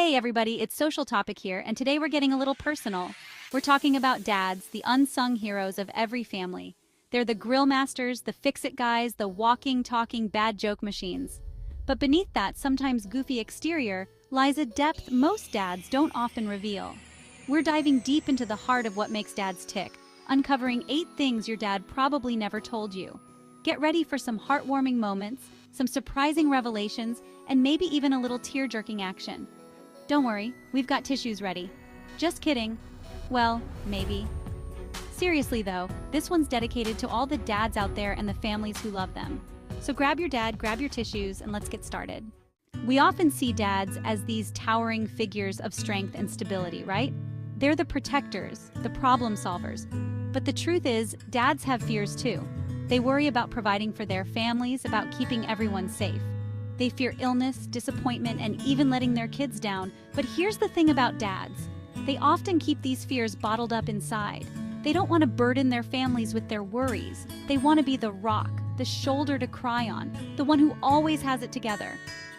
Hey everybody, it's Social Topic here, and today we're getting a little personal. We're talking about dads, the unsung heroes of every family. They're the grill masters, the fix-it guys, the walking, talking bad joke machines. But beneath that sometimes goofy exterior lies a depth most dads don't often reveal. We're diving deep into the heart of what makes dads tick, uncovering 8 things your dad probably never told you. Get ready for some heartwarming moments, some surprising revelations, and maybe even a little tear-jerking action. Don't worry, we've got tissues ready. Just kidding. Well, maybe. Seriously though, this one's dedicated to all the dads out there and the families who love them. So grab your dad, grab your tissues, and let's get started. We often see dads as these towering figures of strength and stability, right? They're the protectors, the problem solvers. But the truth is, dads have fears too. They worry about providing for their families, about keeping everyone safe. They fear illness, disappointment, and even letting their kids down. But here's the thing about dads. They often keep these fears bottled up inside. They don't want to burden their families with their worries. They want to be the rock, the shoulder to cry on, the one who always has it together.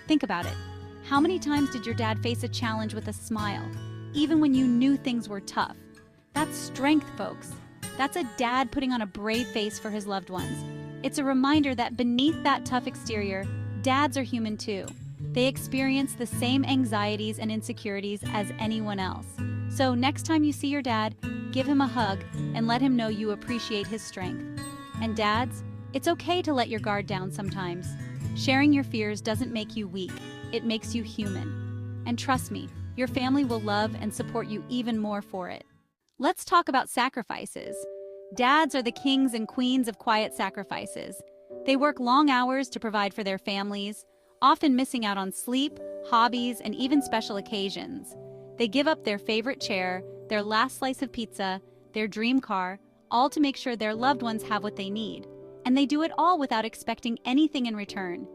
Think about it. How many times did your dad face a challenge with a smile, even when you knew things were tough? That's strength, folks. That's a dad putting on a brave face for his loved ones. It's a reminder that beneath that tough exterior, dads are human too. They experience the same anxieties and insecurities as anyone else. So next time you see your dad, give him a hug and let him know you appreciate his strength. And dads, it's okay to let your guard down sometimes. Sharing your fears doesn't make you weak, it makes you human. And trust me, your family will love and support you even more for it. Let's talk about sacrifices. Dads are the kings and queens of quiet sacrifices. They work long hours to provide for their families, often missing out on sleep, hobbies, and even special occasions. They give up their favorite chair, their last slice of pizza, their dream car, all to make sure their loved ones have what they need. And they do it all without expecting anything in return.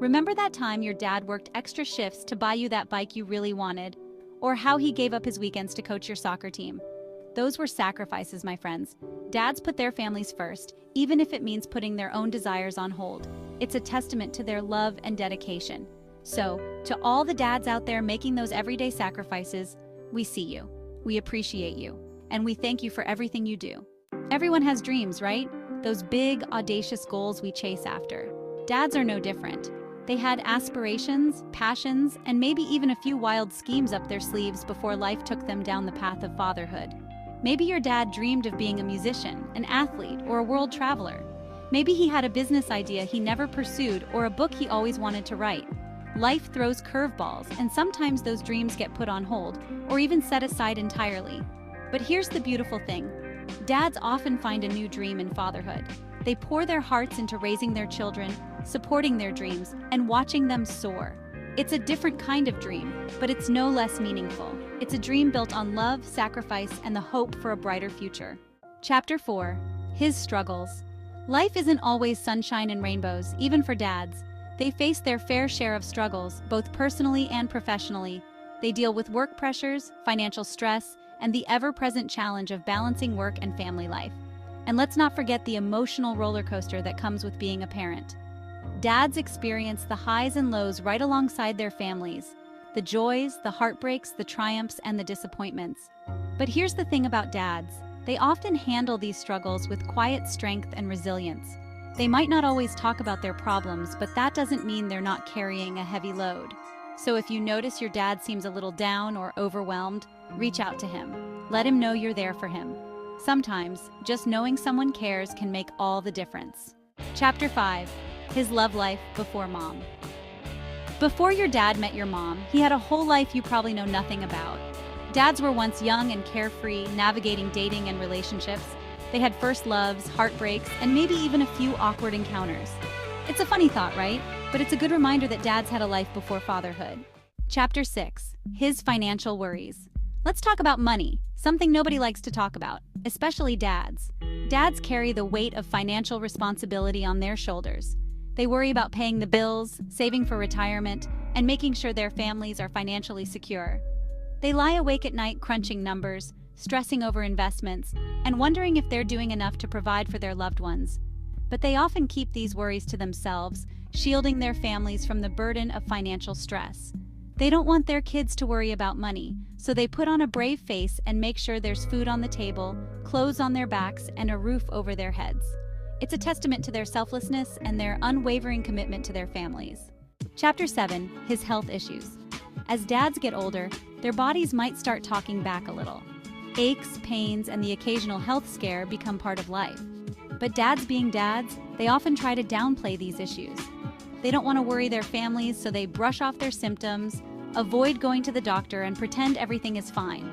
Remember that time your dad worked extra shifts to buy you that bike you really wanted? Or how he gave up his weekends to coach your soccer team? Those were sacrifices, my friends. Dads put their families first, even if it means putting their own desires on hold. It's a testament to their love and dedication. So, to all the dads out there making those everyday sacrifices, we see you, we appreciate you, and we thank you for everything you do. Everyone has dreams, right? Those big, audacious goals we chase after. Dads are no different. They had aspirations, passions, and maybe even a few wild schemes up their sleeves before life took them down the path of fatherhood. Maybe your dad dreamed of being a musician, an athlete, or a world traveler. Maybe he had a business idea he never pursued or a book he always wanted to write. Life throws curveballs, and sometimes those dreams get put on hold or even set aside entirely. But here's the beautiful thing. Dads often find a new dream in fatherhood. They pour their hearts into raising their children, supporting their dreams, and watching them soar. It's a different kind of dream, but it's no less meaningful. It's a dream built on love, sacrifice, and the hope for a brighter future. Chapter 4. His struggles. Life isn't always sunshine and rainbows, even for dads. They face their fair share of struggles, both personally and professionally. They deal with work pressures, financial stress, and the ever-present challenge of balancing work and family life. And let's not forget the emotional roller coaster that comes with being a parent. Dads experience the highs and lows right alongside their families. The joys, the heartbreaks, the triumphs, and the disappointments. But here's the thing about dads. They often handle these struggles with quiet strength and resilience. They might not always talk about their problems, but that doesn't mean they're not carrying a heavy load. So if you notice your dad seems a little down or overwhelmed, reach out to him. Let him know you're there for him. Sometimes, just knowing someone cares can make all the difference. Chapter 5. His love life before mom. Before your dad met your mom, he had a whole life you probably know nothing about. Dads were once young and carefree, navigating dating and relationships. They had first loves, heartbreaks, and maybe even a few awkward encounters. It's a funny thought, right? But it's a good reminder that dads had a life before fatherhood. Chapter 6. His financial worries. Let's talk about money, something nobody likes to talk about, especially dads. Dads carry the weight of financial responsibility on their shoulders. They worry about paying the bills, saving for retirement, and making sure their families are financially secure. They lie awake at night crunching numbers, stressing over investments, and wondering if they're doing enough to provide for their loved ones. But they often keep these worries to themselves, shielding their families from the burden of financial stress. They don't want their kids to worry about money, so they put on a brave face and make sure there's food on the table, clothes on their backs, and a roof over their heads. It's a testament to their selflessness and their unwavering commitment to their families. Chapter 7. His health issues. As dads get older, their bodies might start talking back a little. Aches, pains, and the occasional health scare become part of life. But dads being dads, they often try to downplay these issues. They don't want to worry their families, so they brush off their symptoms, avoid going to the doctor, and pretend everything is fine.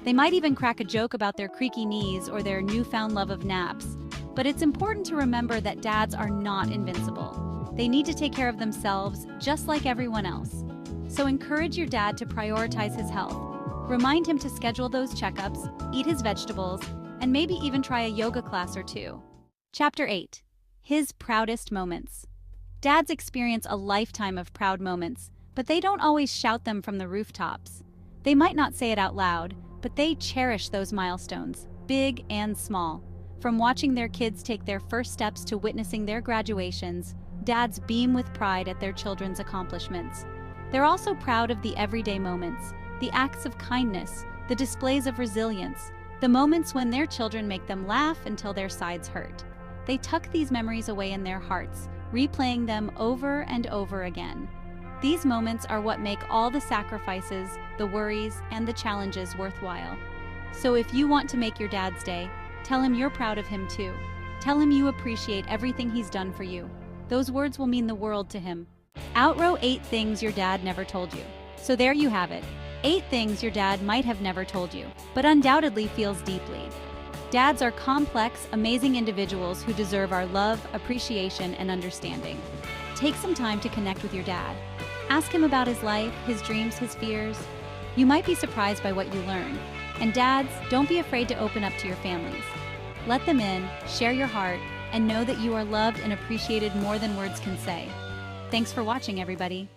They might even crack a joke about their creaky knees or their newfound love of naps. But it's important to remember that dads are not invincible. They need to take care of themselves just like everyone else. So encourage your dad to prioritize his health. Remind him to schedule those checkups, eat his vegetables, and maybe even try a yoga class or two. Chapter 8. His proudest moments. Dads experience a lifetime of proud moments, but they don't always shout them from the rooftops. They might not say it out loud, but they cherish those milestones, big and small. From watching their kids take their first steps to witnessing their graduations, dads beam with pride at their children's accomplishments. They're also proud of the everyday moments, the acts of kindness, the displays of resilience, the moments when their children make them laugh until their sides hurt. They tuck these memories away in their hearts, replaying them over and over again. These moments are what make all the sacrifices, the worries, and the challenges worthwhile. So if you want to make your dad's day, tell him you're proud of him too. Tell him you appreciate everything he's done for you. Those words will mean the world to him. Outrow 8 things your dad never told you. So there you have it. 8 things your dad might have never told you, but undoubtedly feels deeply. Dads are complex, amazing individuals who deserve our love, appreciation, and understanding. Take some time to connect with your dad. Ask him about his life, his dreams, his fears. You might be surprised by what you learn. And dads, don't be afraid to open up to your families. Let them in, share your heart, and know that you are loved and appreciated more than words can say. Thanks for watching, everybody.